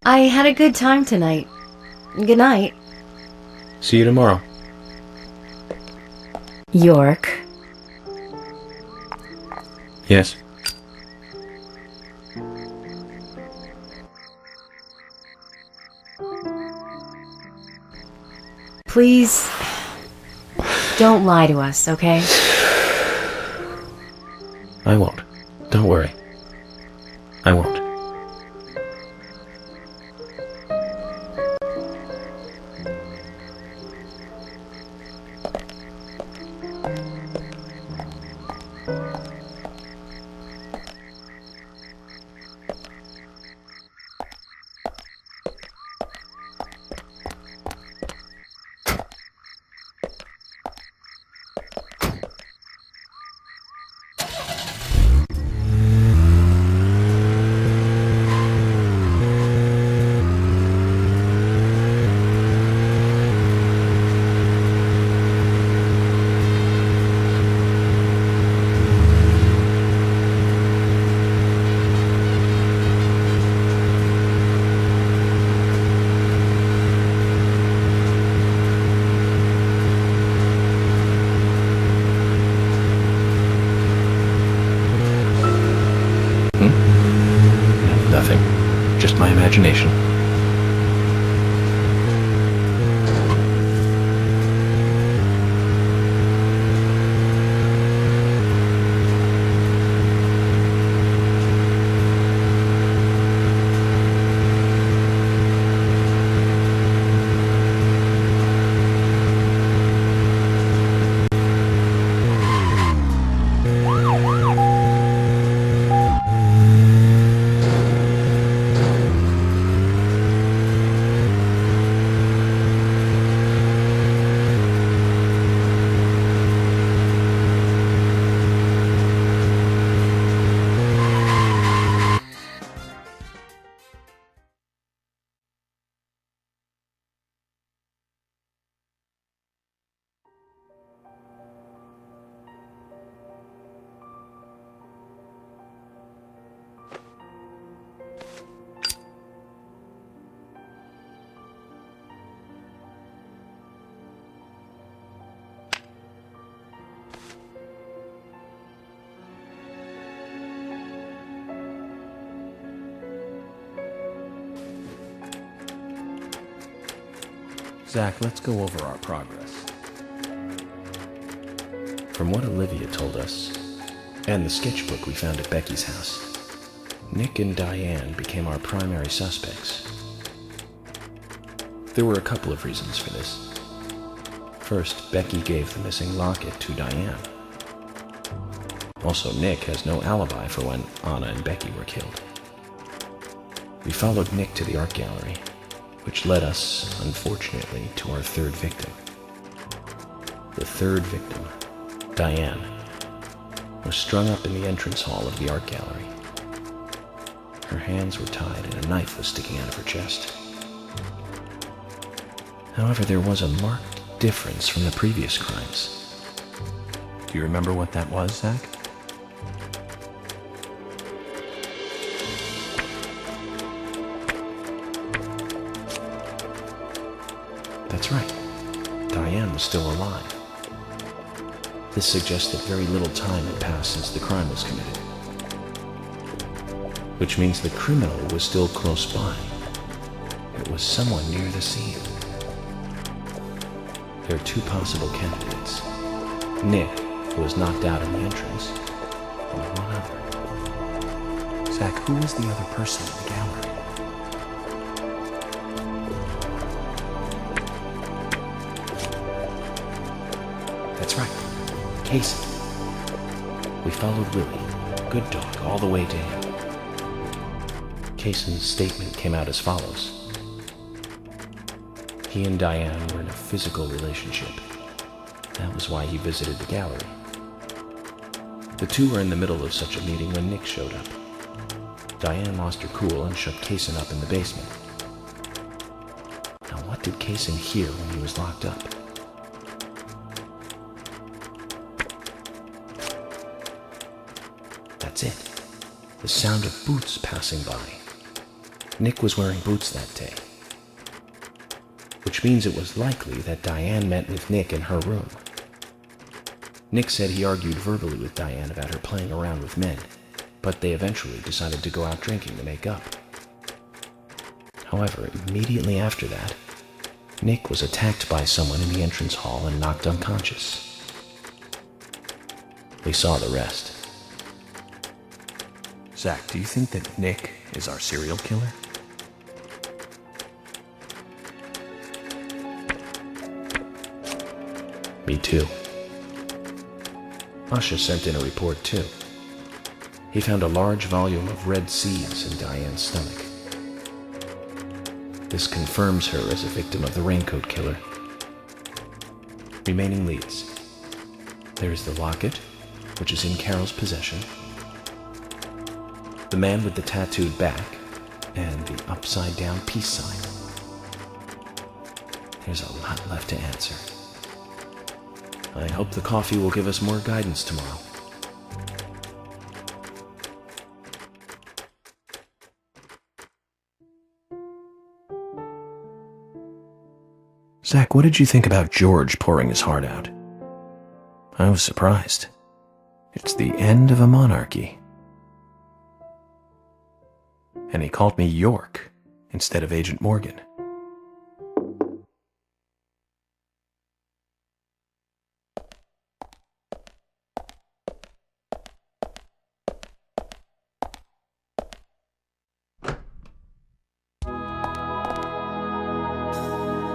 I had a good time tonight. Good night. See you tomorrow. York. Yes? Please, don't lie to us, okay? I won't. Don't worry. I won't. Nothing. Just my imagination. Zach, let's go over our progress. From what Olivia told us, and the sketchbook we found at Becky's house, Nick and Diane became our primary suspects. There were a couple of reasons for this. First, Becky gave the missing locket to Diane. Also, Nick has no alibi for when Anna and Becky were killed. We followed Nick to the art gallery, which led us, unfortunately, to our third victim. The third victim, Diane, was strung up in the entrance hall of the art gallery. Her hands were tied and a knife was sticking out of her chest. However, there was a marked difference from the previous crimes. Do you remember what that was, Zach? That's right. Diane was still alive. This suggests that very little time had passed since the crime was committed. Which means the criminal was still close by. It was someone near the scene. There are two possible candidates. Nick, who was knocked out in the entrance, and one other. Zach, who was the other person in the gallery? That's right, Casey. We followed Willie, good dog, all the way to him. Cason's statement came out as follows. He and Diane were in a physical relationship. That was why he visited the gallery. The two were in the middle of such a meeting when Nick showed up. Diane lost her cool and shut Cason up in the basement. Now, what did Cason hear when he was locked up? That's it. The sound of boots passing by. Nick was wearing boots that day, which means it was likely that Diane met with Nick in her room. Nick said he argued verbally with Diane about her playing around with men, but they eventually decided to go out drinking to make up. However, immediately after that, Nick was attacked by someone in the entrance hall and knocked unconscious. They saw the rest. Zach, do you think that Nick is our serial killer? Me too. Usha sent in a report too. He found a large volume of red seeds in Diane's stomach. This confirms her as a victim of the Raincoat Killer. Remaining leads. There is the locket, which is in Carol's possession, the man with the tattooed back, and the upside-down peace sign. There's a lot left to answer. I hope the coffee will give us more guidance tomorrow. Zach, what did you think about George pouring his heart out? I was surprised. It's the end of a monarchy. And he called me York instead of Agent Morgan.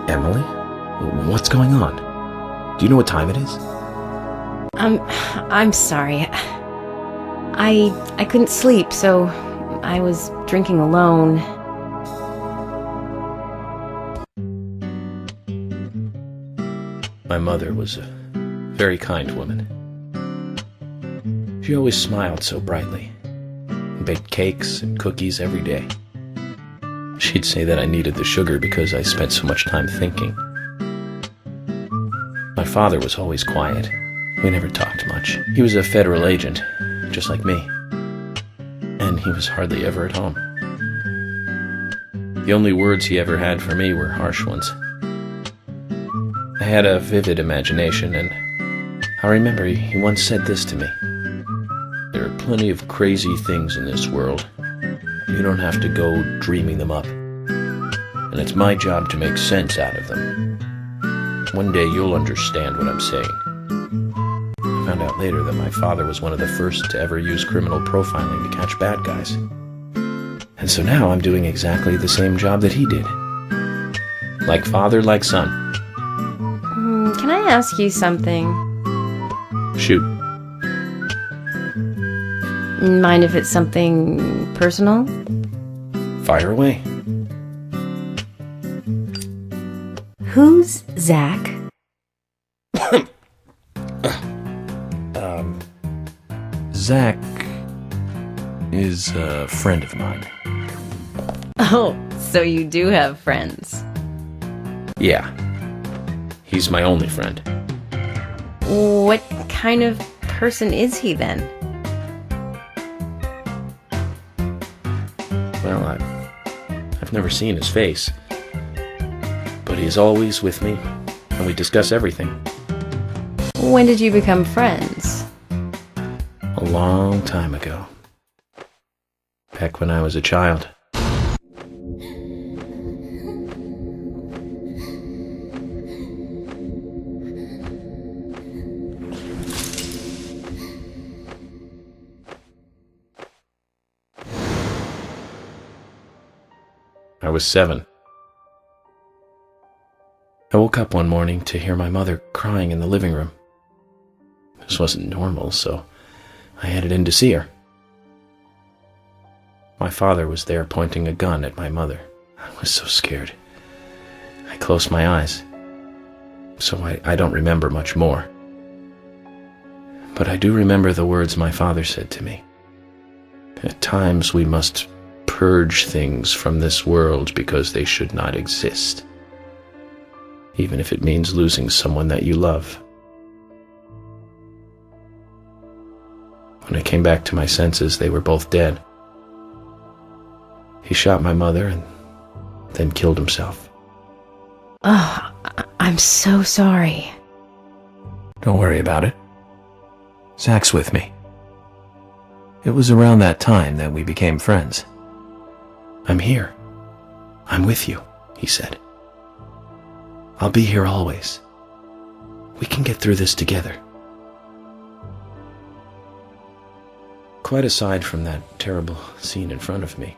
Emily? What's going on? Do you know what time it is? I'm sorry. I couldn't sleep, so I was drinking alone. My mother was a very kind woman. She always smiled so brightly, and baked cakes and cookies every day. She'd say that I needed the sugar because I spent so much time thinking. My father was always quiet. We never talked much. He was a federal agent, just like me. And he was hardly ever at home. The only words he ever had for me were harsh ones. I had a vivid imagination, and I remember he once said this to me. There are plenty of crazy things in this world. You don't have to go dreaming them up. And it's my job to make sense out of them. One day you'll understand what I'm saying. I found out later that my father was one of the first to ever use criminal profiling to catch bad guys. And so now I'm doing exactly the same job that he did. Like father, like son. Can I ask you something? Shoot. Mind if it's something personal? Fire away. Who's Zach? Zach is a friend of mine. Oh, so you do have friends. Yeah. He's my only friend. What kind of person is he then? Well, I've never seen his face. But he's always with me, and we discuss everything. When did you become friends? A long time ago. Back when I was a child. I was 7. I woke up one morning to hear my mother crying in the living room. This wasn't normal, so I headed in to see her. My father was there pointing a gun at my mother. I was so scared. I closed my eyes, so I don't remember much more. But I do remember the words my father said to me. At times we must purge things from this world because they should not exist, even if it means losing someone that you love. When I came back to my senses, they were both dead. He shot my mother and then killed himself. Oh, I'm so sorry. Don't worry about it. Zach's with me. It was around that time that we became friends. I'm here. I'm with you, he said. I'll be here always. We can get through this together. Quite aside from that terrible scene in front of me,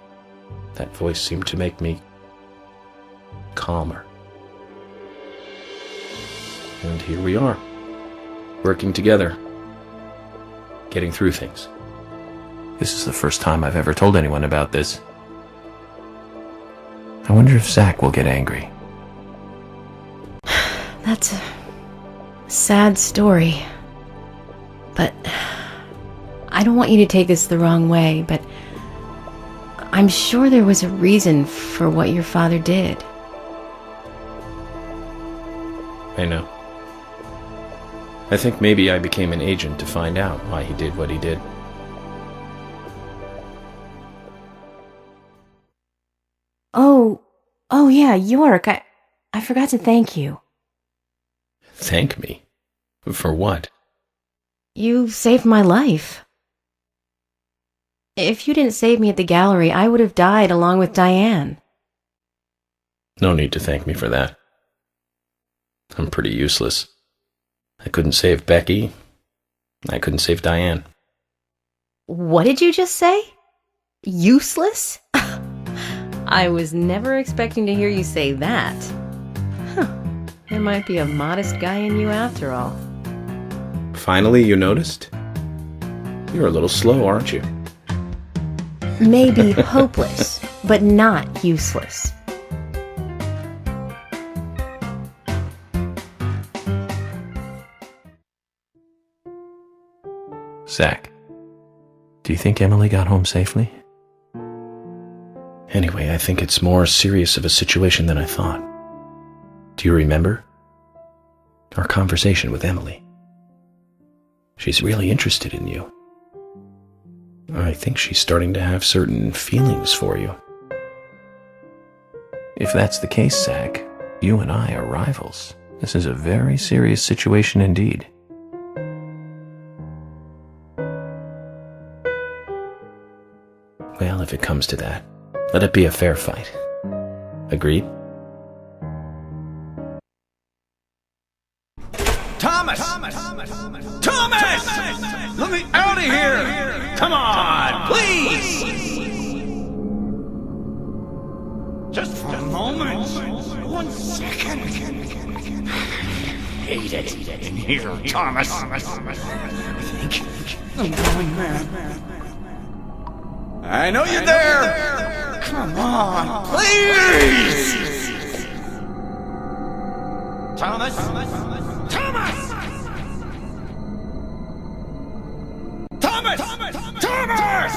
that voice seemed to make me calmer. And here we are, working together, getting through things. This is the first time I've ever told anyone about this. I wonder if Zach will get angry. That's a sad story. But I don't want you to take this the wrong way, but I'm sure there was a reason for what your father did. I know. I think maybe I became an agent to find out why he did what he did. Oh yeah, York, I forgot to thank you. Thank me? For what? You saved my life. If you didn't save me at the gallery, I would have died along with Diane. No need to thank me for that. I'm pretty useless. I couldn't save Becky. I couldn't save Diane. What did you just say? Useless? I was never expecting to hear you say that. Huh. There might be a modest guy in you after all. Finally, you noticed? You're a little slow, aren't you? Maybe hopeless, but not useless. Zach, do you think Emily got home safely? Anyway, I think it's more serious of a situation than I thought. Do you remember? Our conversation with Emily. She's really interested in you. I think she's starting to have certain feelings for you. If that's the case, Zach, you and I are rivals. This is a very serious situation indeed. Well, if it comes to that, let it be a fair fight. Agreed? Thomas! Let me out of here! Come on, please! Just for a moment. 1 second. Hate it in here, Thomas. I think I'm going mad. I know you're there! Come on, please! Thomas! Thomas! Thomas! Thomas! Thomas! Thomas!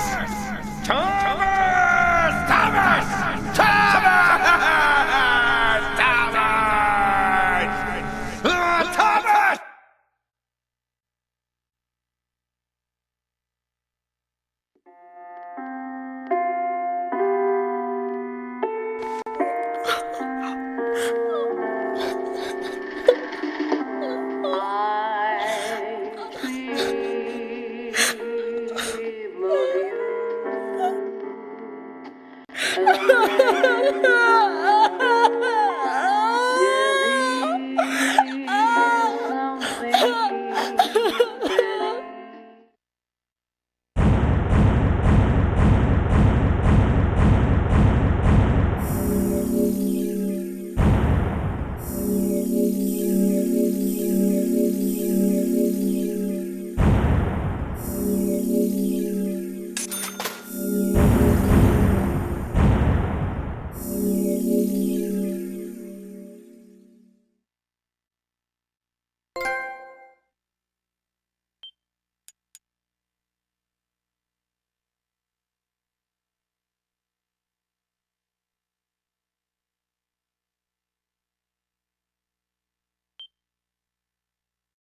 Thomas! Thomas!